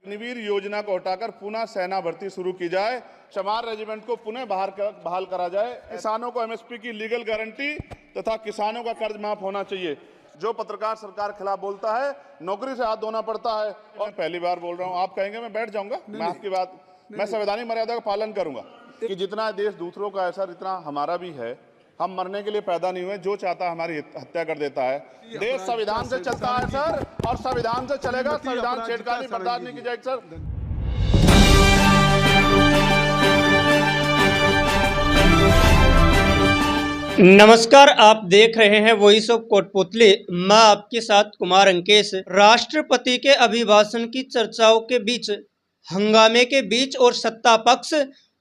अग्निवीर योजना को हटाकर पुनः सेना भर्ती शुरू की जाए, चमार रेजिमेंट को पुनः बहाल करा जाए, किसानों को एमएसपी की लीगल गारंटी तथा किसानों का कर्ज माफ होना चाहिए। जो पत्रकार सरकार खिलाफ बोलता है नौकरी से हाथ धोना पड़ता है। और पहली बार बोल रहा हूं, आप कहेंगे मैं बैठ जाऊंगा, मैं आपकी बात, मैं संवैधानिक मर्यादा का पालन करूंगा कि जितना देश दूसरों का है सर, इतना हमारा भी है। हम मरने के लिए पैदा नहीं हुए, जो चाहता है हमारी हत्या कर देता है। देश संविधान से चलता है सर, और संविधान से चलेगा। संविधान छेड़खानी बर्दाश्त नहीं की जाएगी सर। नमस्कार, आप देख रहे हैं वॉइस ऑफ कोटपुतली। मैं आपके साथ कुमार अंकेश। राष्ट्रपति के अभिभाषण की चर्चाओं के बीच, हंगामे के बीच और सत्ता पक्ष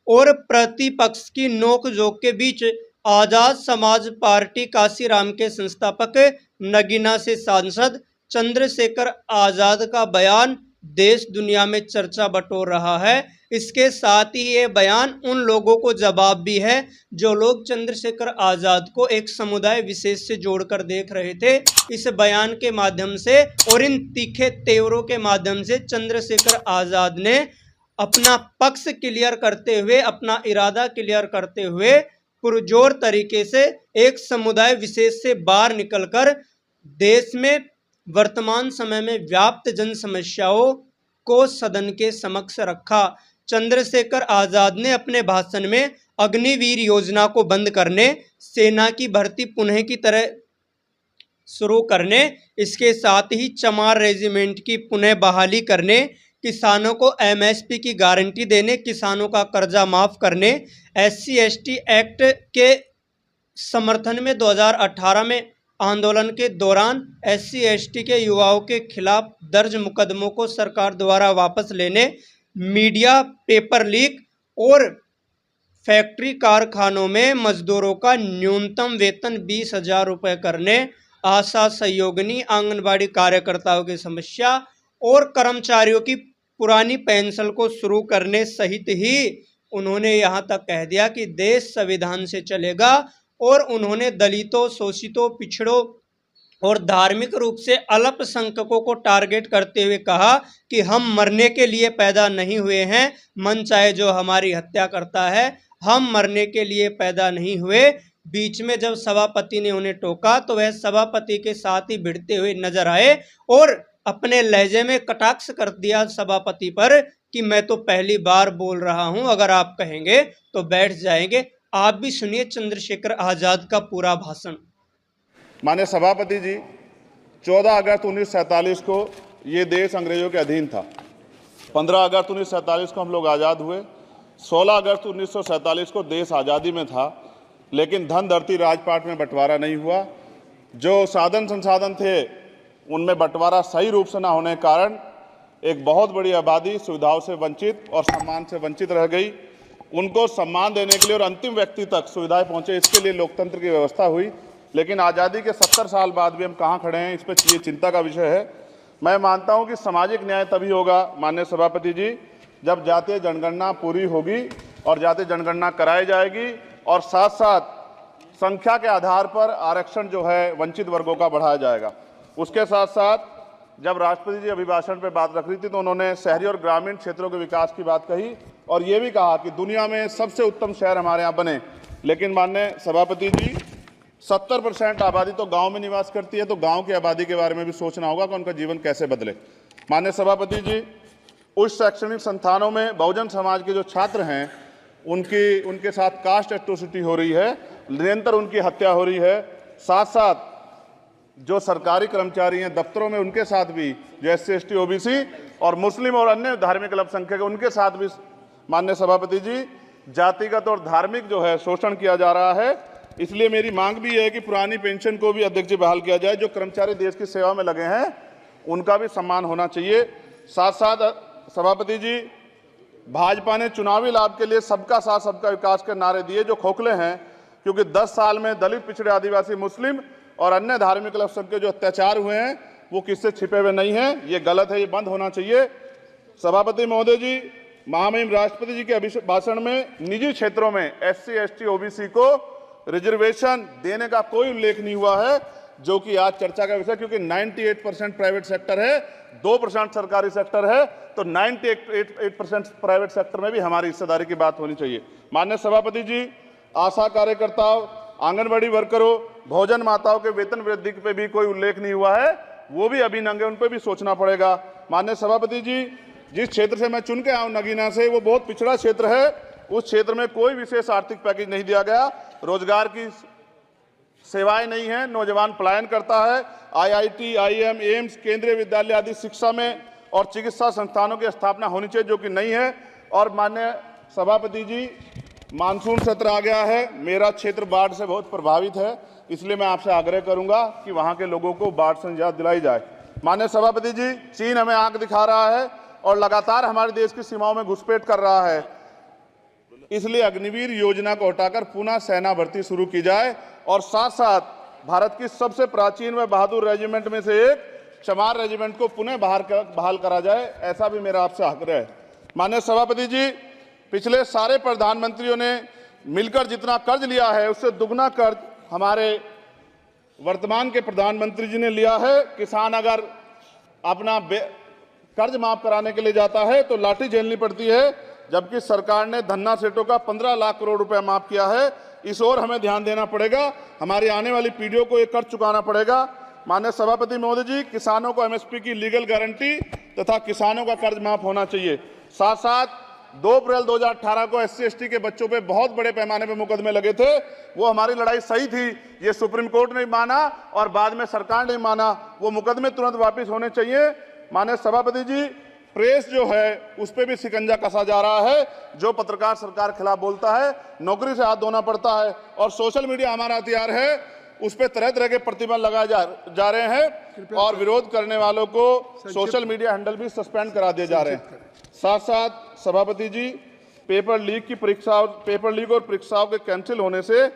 और प्रतिपक्ष की नोकझोंक के बीच आजाद समाज पार्टी काशीराम के संस्थापक नगीना से सांसद चंद्रशेखर आजाद का बयान देश दुनिया में चर्चा बटोर रहा है। इसके साथ ही ये बयान उन लोगों को जवाब भी है जो लोग चंद्रशेखर आजाद को एक समुदाय विशेष से जोड़कर देख रहे थे। इस बयान के माध्यम से और इन तीखे तेवरों के माध्यम से चंद्रशेखर आजाद ने अपना पक्ष क्लियर करते हुए, अपना इरादा क्लियर करते हुए पुरजोर तरीके से एक समुदाय विशेष से बाहर निकलकर देश में वर्तमान समय में व्याप्त जन समस्याओं को सदन के समक्ष रखा। चंद्रशेखर आजाद ने अपने भाषण में अग्निवीर योजना को बंद करने, सेना की भर्ती पुनः की तरह शुरू करने, इसके साथ ही चमार रेजिमेंट की पुनः बहाली करने, किसानों को एमएसपी की गारंटी देने, किसानों का कर्जा माफ करने, SC/ST एक्ट के समर्थन में 2018 में आंदोलन के दौरान SC/ST के युवाओं के खिलाफ दर्ज मुकदमों को सरकार द्वारा वापस लेने, मीडिया पेपर लीक और फैक्ट्री कारखानों में मजदूरों का न्यूनतम वेतन 20,000 रुपये करने, आशा सहयोगिनी आंगनबाड़ी कार्यकर्ताओं की समस्या और कर्मचारियों की पुरानी पेंशन को शुरू करने सहित ही उन्होंने यहाँ तक कह दिया कि देश संविधान से चलेगा। और उन्होंने दलितों, शोषितों, पिछड़ों और धार्मिक रूप से अल्पसंख्यकों को टारगेट करते हुए कहा कि हम मरने के लिए पैदा नहीं हुए हैं, मन चाहे जो हमारी हत्या करता है, हम मरने के लिए पैदा नहीं हुए। बीच में जब सभापति ने उन्हें टोका तो वह सभापति के साथ ही भिड़ते हुए नजर आए और अपने लहजे में कटाक्ष कर दिया सभापति पर कि मैं तो पहली बार बोल रहा हूं, अगर आप कहेंगे तो बैठ जाएंगे। आप भी सुनिए चंद्रशेखर आजाद का पूरा भाषण। माननीय सभापति जी, 14 अगस्त 1947 को ये देश अंग्रेजों के अधीन था। 15 अगस्त 1947 को हम लोग आज़ाद हुए। 16 अगस्त 1947 को देश आज़ादी में था, लेकिन धन धरती राजपाट में बंटवारा नहीं हुआ। जो साधन संसाधन थे उनमें बंटवारा सही रूप से न होने के कारण एक बहुत बड़ी आबादी सुविधाओं से वंचित और सम्मान से वंचित रह गई। उनको सम्मान देने के लिए और अंतिम व्यक्ति तक सुविधाएं पहुंचे, इसके लिए लोकतंत्र की व्यवस्था हुई। लेकिन आज़ादी के 70 साल बाद भी हम कहाँ खड़े हैं, इस पर ये चिंता का विषय है। मैं मानता हूं कि सामाजिक न्याय तभी होगा माननीय सभापति जी, जब जातीय जनगणना पूरी होगी और जातीय जनगणना कराई जाएगी और साथ साथ संख्या के आधार पर आरक्षण जो है वंचित वर्गों का बढ़ाया जाएगा। उसके साथ साथ जब राष्ट्रपति जी अभिभाषण पे बात रख रही थी तो उन्होंने शहरी और ग्रामीण क्षेत्रों के विकास की बात कही और ये भी कहा कि दुनिया में सबसे उत्तम शहर हमारे यहाँ बने। लेकिन माननीय सभापति जी, 70% आबादी तो गांव में निवास करती है, तो गांव की आबादी के बारे में भी सोचना होगा कि उनका जीवन कैसे बदले। माननीय सभापति जी, उच्च शैक्षणिक संस्थानों में बहुजन समाज के जो छात्र हैं उनके साथ कास्ट एट्रोसिटी हो रही है, निरंतर उनकी हत्या हो रही है। साथ साथ जो सरकारी कर्मचारी हैं दफ्तरों में, उनके साथ भी जो SC/ST OBC और मुस्लिम और अन्य धार्मिक अल्पसंख्यक, उनके साथ भी माननीय सभापति जी जातिगत और धार्मिक जो है शोषण किया जा रहा है। इसलिए मेरी मांग भी है कि पुरानी पेंशन को भी अध्यक्ष जी बहाल किया जाए। जो कर्मचारी देश की सेवा में लगे हैं उनका भी सम्मान होना चाहिए। साथ साथ सभापति जी, भाजपा ने चुनावी लाभ के लिए सबका साथ सबका विकास के नारे दिए जो खोखले हैं, क्योंकि 10 साल में दलित, पिछड़े, आदिवासी, मुस्लिम और अन्य धार्मिक अल्पसंख्यक जो अत्याचार हुए हैं वो किससे छिपे हुए नहीं हैं। ये गलत है, ये बंद होना चाहिए। सभापति महोदय जी, महामहिम राष्ट्रपति जी के भाषण में निजी क्षेत्रों में SC/ST OBC को रिजर्वेशन देने का कोई उल्लेख नहीं हुआ है, जो कि आज चर्चा का विषय, क्योंकि 98% प्राइवेट सेक्टर है, 2% सरकारी सेक्टर है, तो 98% प्राइवेट सेक्टर में भी हमारी हिस्सेदारी की बात होनी चाहिए। माननीय सभापति जी, आशा कार्यकर्ताओं, आंगनबाड़ी वर्करों, भोजन माताओं के वेतन वृद्धि पे भी कोई उल्लेख नहीं हुआ है, वो भी अभी नंगे, उन पर भी सोचना पड़ेगा। माननीय सभापति जी, जिस क्षेत्र से मैं चुन के आया हूं नगीना से, वो बहुत पिछड़ा क्षेत्र है, उस क्षेत्र में कोई विशेष आर्थिक पैकेज नहीं दिया गया, रोजगार की सेवाएं नहीं है, नौजवान पलायन करता है। IIT, IIM, एम्स, केंद्रीय विद्यालय आदि शिक्षा में और चिकित्सा संस्थानों की स्थापना होनी चाहिए, जो कि नहीं है। और माननीय सभापति जी, मानसून सत्र आ गया है, मेरा क्षेत्र बाढ़ से बहुत प्रभावित है, इसलिए मैं आपसे आग्रह करूंगा कि वहां के लोगों को बाढ़ से निजात दिलाई जाए। माननीय सभापति जी, चीन हमें आंख दिखा रहा है और लगातार हमारे देश की सीमाओं में घुसपैठ कर रहा है, इसलिए अग्निवीर योजना को हटाकर पुनः सेना भर्ती शुरू की जाए और साथ साथ भारत की सबसे प्राचीन व बहादुर रेजिमेंट में से एक चमार रेजिमेंट को पुनः बहाल करा जाए, ऐसा भी मेरा आपसे आग्रह है। माननीय सभापति जी, पिछले सारे प्रधानमंत्रियों ने मिलकर जितना कर्ज लिया है, उससे दुगना कर्ज हमारे वर्तमान के प्रधानमंत्री जी ने लिया है। किसान अगर अपना कर्ज माफ कराने के लिए जाता है तो लाठी झेलनी पड़ती है, जबकि सरकार ने धन्ना सेठों का 15 लाख करोड़ रुपया माफ किया है। इस ओर हमें ध्यान देना पड़ेगा, हमारी आने वाली पीढ़ियों को ये कर्ज चुकाना पड़ेगा। माननीय सभापति महोदय जी, किसानों को MSP की लीगल गारंटी तथा किसानों का कर्ज माफ होना चाहिए। साथ साथ 2 अप्रैल 2018 को SC/ST के बच्चों पे बहुत बड़े पैमाने पे मुकदमे लगे थे, वो हमारी लड़ाई सही थी, ये सुप्रीम कोर्ट ने माना और बाद में सरकार ने माना, वो मुकदमे तुरंत वापस होने चाहिए। माननीय सभापति जी, प्रेस जो है उस पर भी शिकंजा कसा जा रहा है, जो पत्रकार सरकार खिलाफ बोलता है नौकरी से हाथ धोना पड़ता है, और सोशल मीडिया हमारा हथियार है, उस पर तरह तरह के प्रतिबंध लगाए जा रहे हैं और विरोध करने वालों को सोशल मीडिया हैंडल भी सस्पेंड करा दिए जा रहे हैं। साथ साथ सभापति जी, पेपर लीक और परीक्षाओं के कैंसिल होने से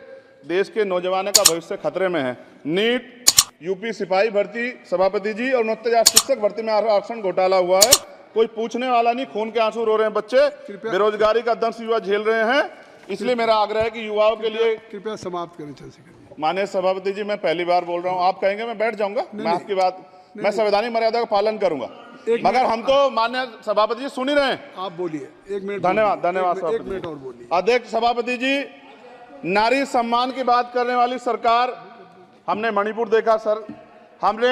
देश के नौजवानों का भविष्य खतरे में है। नीट, यूपी सिपाही भर्ती सभापति जी और 69,000 शिक्षक भर्ती में आरक्षण घोटाला हुआ है, कोई पूछने वाला नहीं, खून के आंसू रो रहे हैं बच्चे, बेरोजगारी का दंश युवा झेल रहे हैं, इसलिए मेरा आग्रह है कि युवाओं के लिए कृपया समाप्त करें चंद्रशेखर। माननीय सभापति जी, मैं पहली बार बोल रहा हूं, आप कहेंगे मैं बैठ जाऊंगा, मैं आपकी बात, मैं संवैधानिक मर्यादा का पालन करूंगा, मगर हम तो माननीय सभापति जी सुन ही रहे हैं। आप बोलिए, 1 मिनट। धन्यवाद। एक मिनट और बोलिए। अध्यक्ष सभापति जी, नारी सम्मान की बात करने वाली सरकार, हमने मणिपुर देखा सर, हमने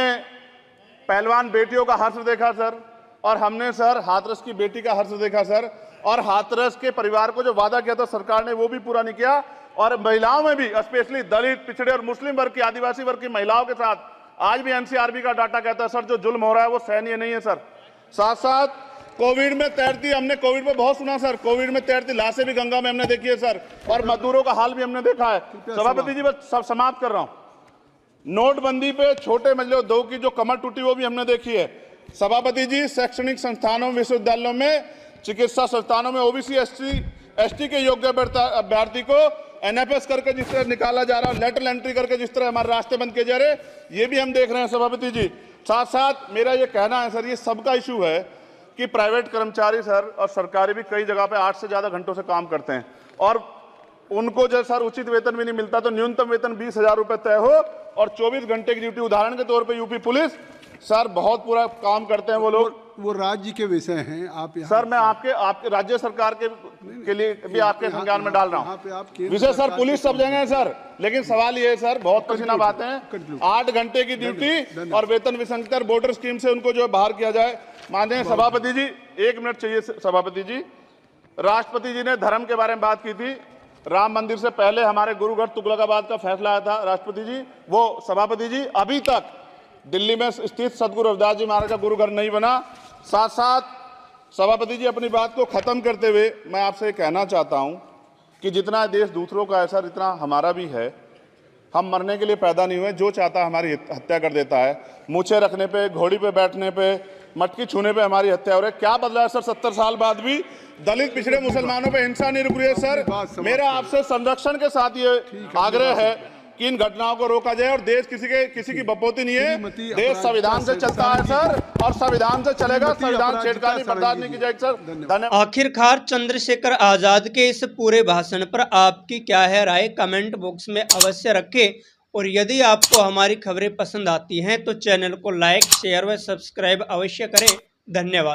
पहलवान बेटियों का हर्ष देखा सर, और हमने सर हाथरस की बेटी का हर्ष देखा सर, और हाथरस के परिवार को जो वादा किया था सरकार ने वो भी पूरा नहीं किया, और महिलाओं में भी स्पेशली दलित, पिछड़े और मुस्लिम वर्ग की, आदिवासी वर्ग की महिलाओं के साथ आज भी NCRB का डाटा कहता है सर, जो जुल्म हो रहा है वो सहनीय नहीं है सर। साथ साथ कोविड में तैरती, हमने कोविड में बहुत सुना सर, कोविड में तैरती लाशें भी गंगा में हमने देखी है सर, और मजदूरों का हाल भी हमने देखा है। सभापति जी, बस सब समाप्त कर रहा हूं। नोटबंदी पे छोटे मजले उद्योग की जो कमर टूटी वो भी हमने देखी है। सभापति जी, शैक्षणिक संस्थानों, विश्वविद्यालयों में, चिकित्सा संस्थानों में OBC ST के योग्य अभ्यर्थी को NFS करके जिस तरह निकाला जा रहा है, लेटरल एंट्री करके जिस तरह हमारे रास्ते बंद किए जा रहे, ये भी हम देख रहे हैं सभापति जी। साथ साथ मेरा ये कहना है सर, ये सबका इशू है कि प्राइवेट कर्मचारी सर और सरकारी भी कई जगह पे 8 से ज्यादा घंटों से काम करते हैं, और उनको जो सर उचित वेतन भी नहीं मिलता, तो न्यूनतम वेतन 20,000 रुपए तय हो और 24 घंटे की ड्यूटी। उदाहरण के तौर पे यूपी पुलिस सर बहुत पूरा काम करते हैं वो लोग, वो राज्य के विषय हैं। आप सर मैं आपके राज्य सरकार के लिए भी आपके संज्ञान में डाल रहा हूँ विषय सर। पुलिस सब जगह है सर, लेकिन सवाल ये है सर, बहुत पसीना बातें हैं, 8 घंटे की ड्यूटी और वेतन विसंगति, बॉर्डर स्कीम से उनको जो बाहर किया जाए। माननीय सभापति जी, 1 मिनट चाहिए सभापति जी। राष्ट्रपति जी ने धर्म के बारे में बात की थी, राम मंदिर से पहले हमारे गुरुगढ़ तुगलकाबाद का फैसला आया था राष्ट्रपति जी, वो सभापति जी अभी तक दिल्ली में स्थित सदगुरु रविदास जी महाराज का गुरुगढ़ नहीं बना। साथ साथ सभापति जी, अपनी बात को खत्म करते हुए मैं आपसे कहना चाहता हूं कि जितना देश दूसरों का है सर, इतना हमारा भी है। हम मरने के लिए पैदा नहीं हुए, जो चाहता है हमारी हत्या कर देता है। मूछे रखने पे, घोड़ी पे बैठने पे, मटकी छूने पे हमारी हत्या हो रही है। क्या बदला है सर 70 साल बाद भी? दलित, पिछड़े, मुसलमानों पे हिंसा नहीं रुक रही है सर। मेरा आपसे संरक्षण के साथ ये आग्रह है कि इन घटनाओं को रोका जाए, और देश किसी की बपोती नहीं है, देश संविधान से चलता है सर, और संविधान से चलेगा, संविधान छेड़खानी बर्दाश्त नहीं की जाएगी सर। धन्यवाद। आखिरकार चंद्रशेखर आजाद के इस पूरे भाषण पर आपकी क्या है राय? कमेंट बॉक्स में अवश्य रखें और यदि आपको हमारी खबरें पसंद आती हैं तो चैनल को लाइक, शेयर व सब्सक्राइब अवश्य करें। धन्यवाद।